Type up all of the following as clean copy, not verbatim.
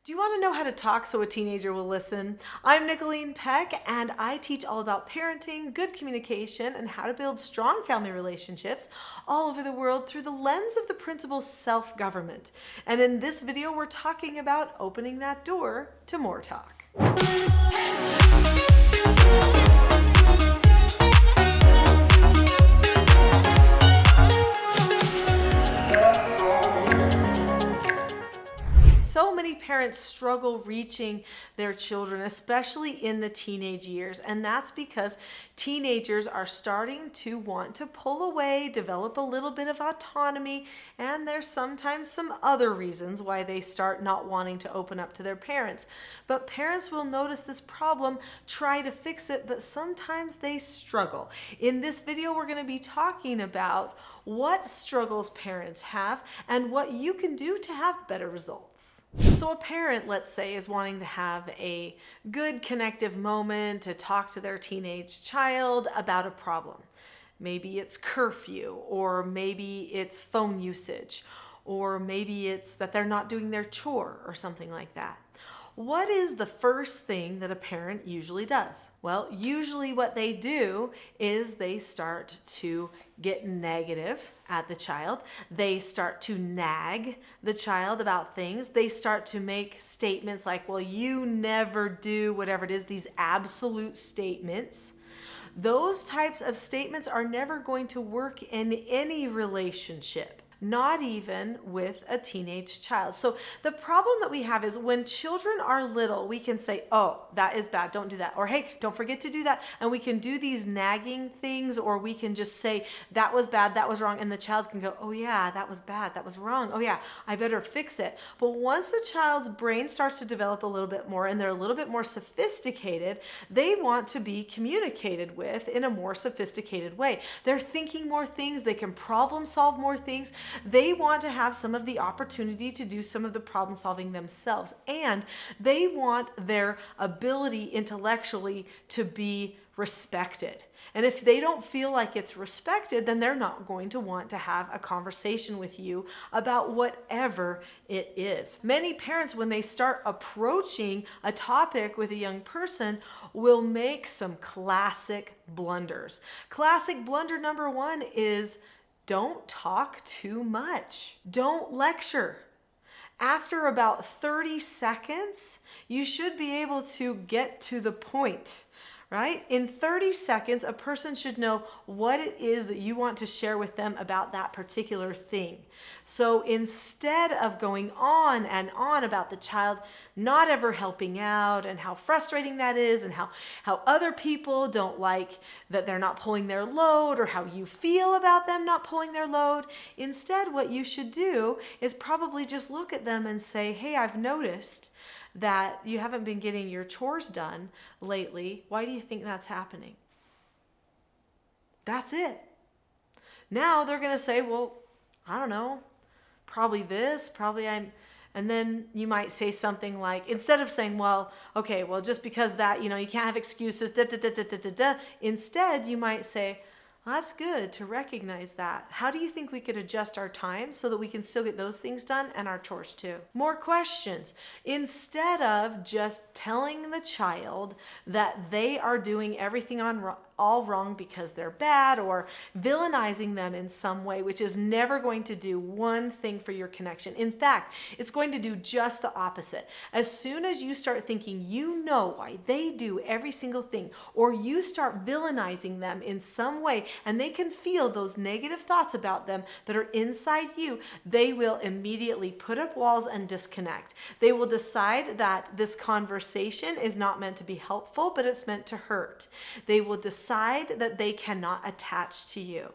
Do you want to know how to talk so a teenager will listen? I'm Nicholeen Peck, and I teach all about parenting, good communication, and how to build strong family relationships all over the world through the lens of the principle self-government. And in this video, we're talking about opening that door to more talk. So many parents struggle reaching their children, especially in the teenage years, and that's because teenagers are starting to want to pull away, develop a little bit of autonomy, and there's sometimes some other reasons why they start not wanting to open up to their parents. But parents will notice this problem, try to fix it, but sometimes they struggle. In this video, we're going to be talking about what struggles parents have and what you can do to have better results. So a parent, let's say, is wanting to have a good connective moment to talk to their teenage child about a problem. Maybe it's curfew, or maybe it's phone usage, or maybe it's that they're not doing their chore or something like that. What is the first thing that a parent usually does? Well, usually what they do is they start to get negative at the child. They start to nag the child about things. They start to make statements like, well, you never do, whatever it is, these absolute statements. Those types of statements are never going to work in any relationship. Not even with a teenage child. So the problem that we have is when children are little, we can say, oh, that is bad, don't do that. Or hey, don't forget to do that. And we can do these nagging things, or we can just say, that was bad, that was wrong. And the child can go, oh yeah, that was bad, that was wrong. Oh yeah, I better fix it. But once the child's brain starts to develop a little bit more and they're a little bit more sophisticated, they want to be communicated with in a more sophisticated way. They're thinking more things, they can problem solve more things. They want to have some of the opportunity to do some of the problem solving themselves, and they want their ability intellectually to be respected. And if they don't feel like it's respected, then they're not going to want to have a conversation with you about whatever it is. Many parents, when they start approaching a topic with a young person, will make some classic blunders. Classic blunder number one is don't talk too much. Don't lecture. After about 30 seconds, you should be able to get to the point, right? In 30 seconds, a person should know what it is that you want to share with them about that particular thing. So instead of going on and on about the child not ever helping out and how frustrating that is and how other people don't like that they're not pulling their load, or how you feel about them not pulling their load, instead what you should do is probably just look at them and say, hey, I've noticed that you haven't been getting your chores done lately. Why do you think that's happening? That's it. Now they're going to say, well, I don't know, probably this, probably I'm, and then you might say something like, instead of saying, well, okay, well, just because that, you can't have excuses, da, da, da, da, da, da, da. Instead, you might say, well, that's good to recognize that. How do you think we could adjust our time so that we can still get those things done and our chores too? More questions. Instead of just telling the child that they are doing everything all wrong because they're bad, or villainizing them in some way, which is never going to do one thing for your connection. In fact, it's going to do just the opposite. As soon as you start thinking you know why they do every single thing, or you start villainizing them in some way, and they can feel those negative thoughts about them that are inside you, they will immediately put up walls and disconnect. They will decide that this conversation is not meant to be helpful, but it's meant to hurt. They will decide that they cannot attach to you.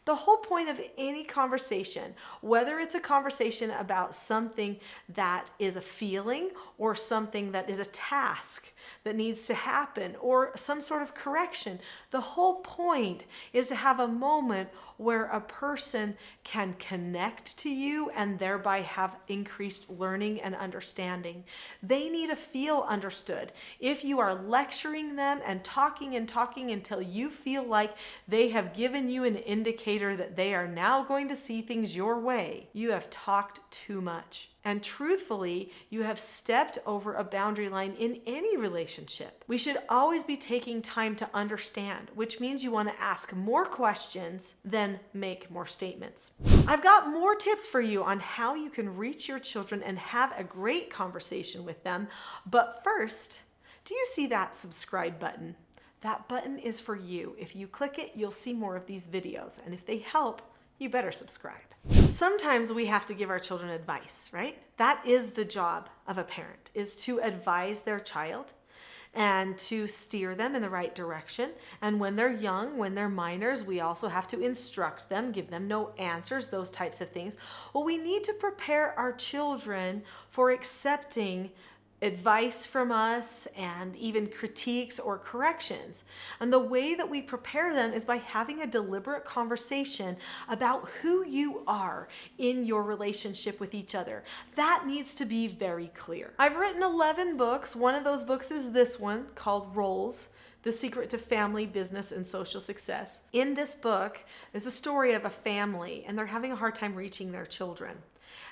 The whole point of any conversation, whether it's a conversation about something that is a feeling, or something that is a task that needs to happen, or some sort of correction, the whole point is to have a moment where a person can connect to you and thereby have increased learning and understanding. They need to feel understood. If you are lecturing them and talking until you feel like they have given you an indication indicator that they are now going to see things your way, you have talked too much. And truthfully, you have stepped over a boundary line in any relationship. We should always be taking time to understand, which means you want to ask more questions than make more statements. I've got more tips for you on how you can reach your children and have a great conversation with them. But first, do you see that subscribe button? That button is for you. If you click it, you'll see more of these videos. And if they help, you better subscribe. Sometimes we have to give our children advice, right? That is the job of a parent, is to advise their child and to steer them in the right direction. And when they're young, when they're minors, we also have to instruct them, give them no answers, those types of things. Well, we need to prepare our children for accepting advice from us and even critiques or corrections. And the way that we prepare them is by having a deliberate conversation about who you are in your relationship with each other. That needs to be very clear. I've written 11 books. One of those books is this one called Roles: The Secret to Family, Business, and Social Success. In this book is a story of a family, and they're having a hard time reaching their children.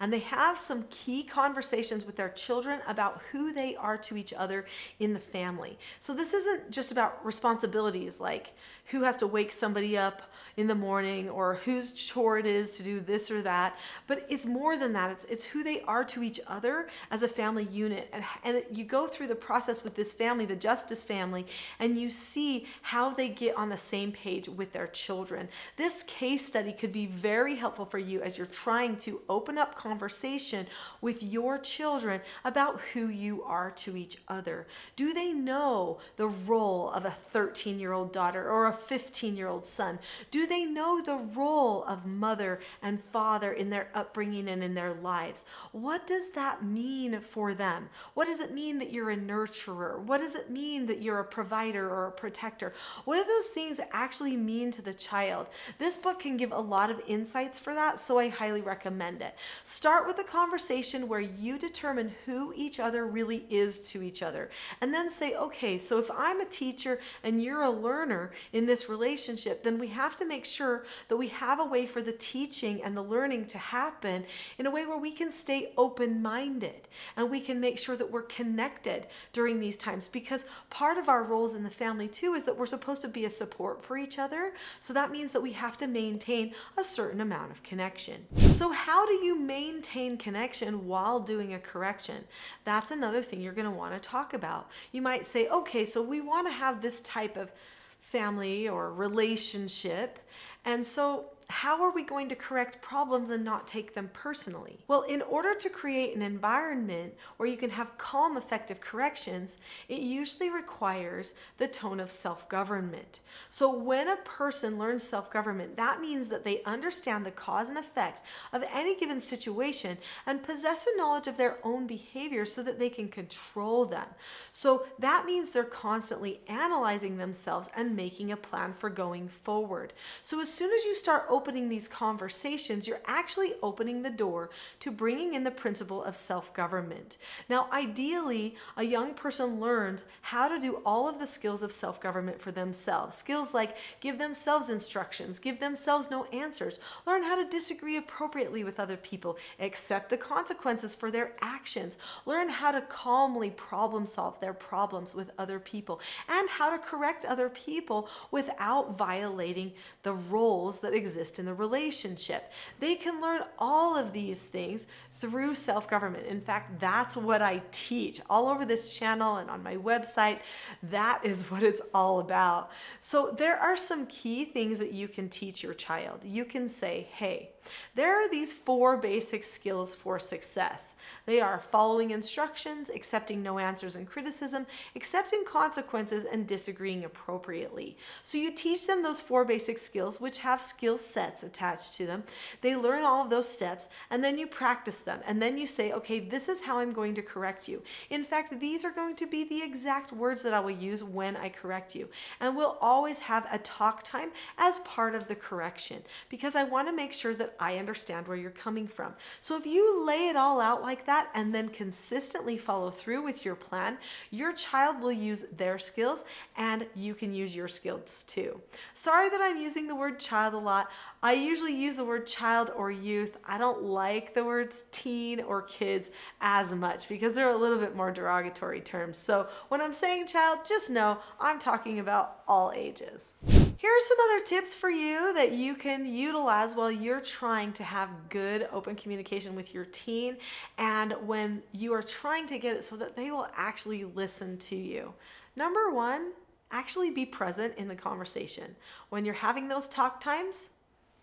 And they have some key conversations with their children about who they are to each other in the family. So this isn't just about responsibilities like who has to wake somebody up in the morning or whose chore it is to do this or that, but it's more than that. It's who they are to each other as a family unit. And you go through the process with this family, the Justice family, and you see how they get on the same page with their children. This case study could be very helpful for you as you're trying to open up conversation with your children about who you are to each other. Do they know the role of a 13-year-old daughter or a 15-year-old son? Do they know the role of mother and father in their upbringing and in their lives? What does that mean for them? What does it mean that you're a nurturer? What does it mean that you're a provider or a protector? What do those things actually mean to the child? This book can give a lot of insights for that, so I highly recommend it. Start with a conversation where you determine who each other really is to each other, and then say, okay, so if I'm a teacher and you're a learner in this relationship, then we have to make sure that we have a way for the teaching and the learning to happen in a way where we can stay open-minded and we can make sure that we're connected during these times, because part of our roles in the family too is that we're supposed to be a support for each other. So that means that we have to maintain a certain amount of connection. So how do you maintain connection while doing a correction? That's another thing you're going to want to talk about. You might say, okay, so we want to have this type of family or relationship, and so how are we going to correct problems and not take them personally? Well, in order to create an environment where you can have calm, effective corrections, it usually requires the tone of self-government. So when a person learns self-government, that means that they understand the cause and effect of any given situation and possess a knowledge of their own behavior so that they can control them. So that means they're constantly analyzing themselves and making a plan for going forward. So as soon as you start opening these conversations, you're actually opening the door to bringing in the principle of self-government. Now, ideally, a young person learns how to do all of the skills of self-government for themselves. Skills like give themselves instructions, give themselves no answers, learn how to disagree appropriately with other people, accept the consequences for their actions, learn how to calmly problem solve their problems with other people, and how to correct other people without violating the roles that exist in the relationship. They can learn all of these things through self-government. In fact, that's what I teach all over this channel and on my website. That is what it's all about. So there are some key things that you can teach your child. You can say, hey, there are these 4 basic skills for success. They are following instructions, accepting no answers and criticism, accepting consequences, and disagreeing appropriately. So you teach them those 4 basic skills, which have skill sets attached to them. They learn all of those steps, and then you practice them. And then you say, okay, this is how I'm going to correct you. In fact, these are going to be the exact words that I will use when I correct you. And we'll always have a talk time as part of the correction, because I want to make sure that I understand where you're coming from. So if you lay it all out like that and then consistently follow through with your plan, your child will use their skills and you can use your skills too. Sorry that I'm using the word child a lot. I usually use the word child or youth. I don't like the words teen or kids as much because they're a little bit more derogatory terms. So when I'm saying child, just know I'm talking about all ages. Here are some other tips for you that you can utilize while you're trying to have good open communication with your teen and when you are trying to get it so that they will actually listen to you. Number one, actually be present in the conversation. When you're having those talk times,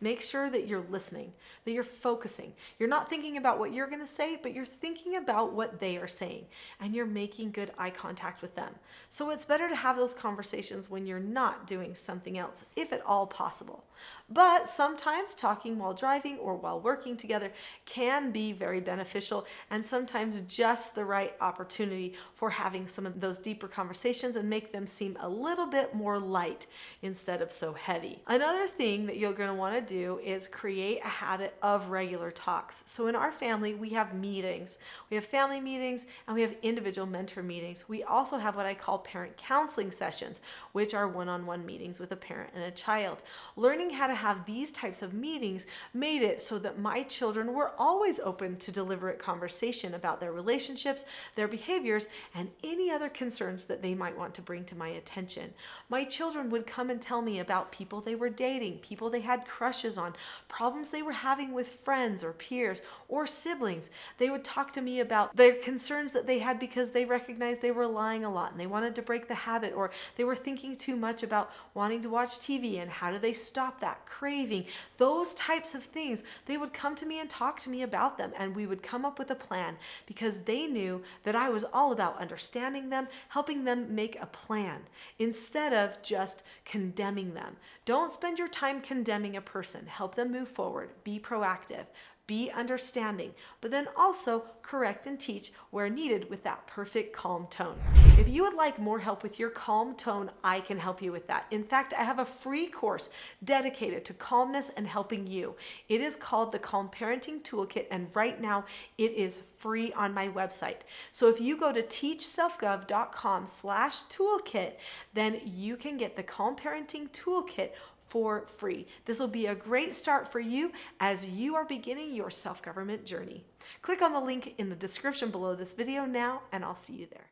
make sure that you're listening, that you're focusing. You're not thinking about what you're going to say, but you're thinking about what they are saying, and you're making good eye contact with them. So it's better to have those conversations when you're not doing something else, if at all possible. But sometimes talking while driving or while working together can be very beneficial, and sometimes just the right opportunity for having some of those deeper conversations and make them seem a little bit more light instead of so heavy. Another thing that you're going to want to do is create a habit of regular talks. So in our family, we have meetings. We have family meetings and we have individual mentor meetings. We also have what I call parent counseling sessions, which are one-on-one meetings with a parent and a child. Learning how to have these types of meetings made it so that my children were always open to deliberate conversation about their relationships, their behaviors, and any other concerns that they might want to bring to my attention. My children would come and tell me about people they were dating, people they had crushes on, problems they were having with friends or peers or siblings. They would talk to me about their concerns that they had because they recognized they were lying a lot and they wanted to break the habit, or they were thinking too much about wanting to watch TV and how do they stop that craving. Those types of things, they would come to me and talk to me about them, and we would come up with a plan because they knew that I was all about understanding them, helping them make a plan instead of just condemning them. Don't spend your time condemning a person. Help them move forward. Be proactive. Be understanding, but then also correct and teach where needed with that perfect calm tone. If you would like more help with your calm tone, I can help you with that. In fact, I have a free course dedicated to calmness and helping you. It is called the Calm Parenting Toolkit, and right now it is free on my website. So if you go to teachselfgov.com/toolkit, then you can get the Calm Parenting Toolkit for free. This will be a great start for you as you are beginning your self-government journey. Click on the link in the description below this video now, and I'll see you there.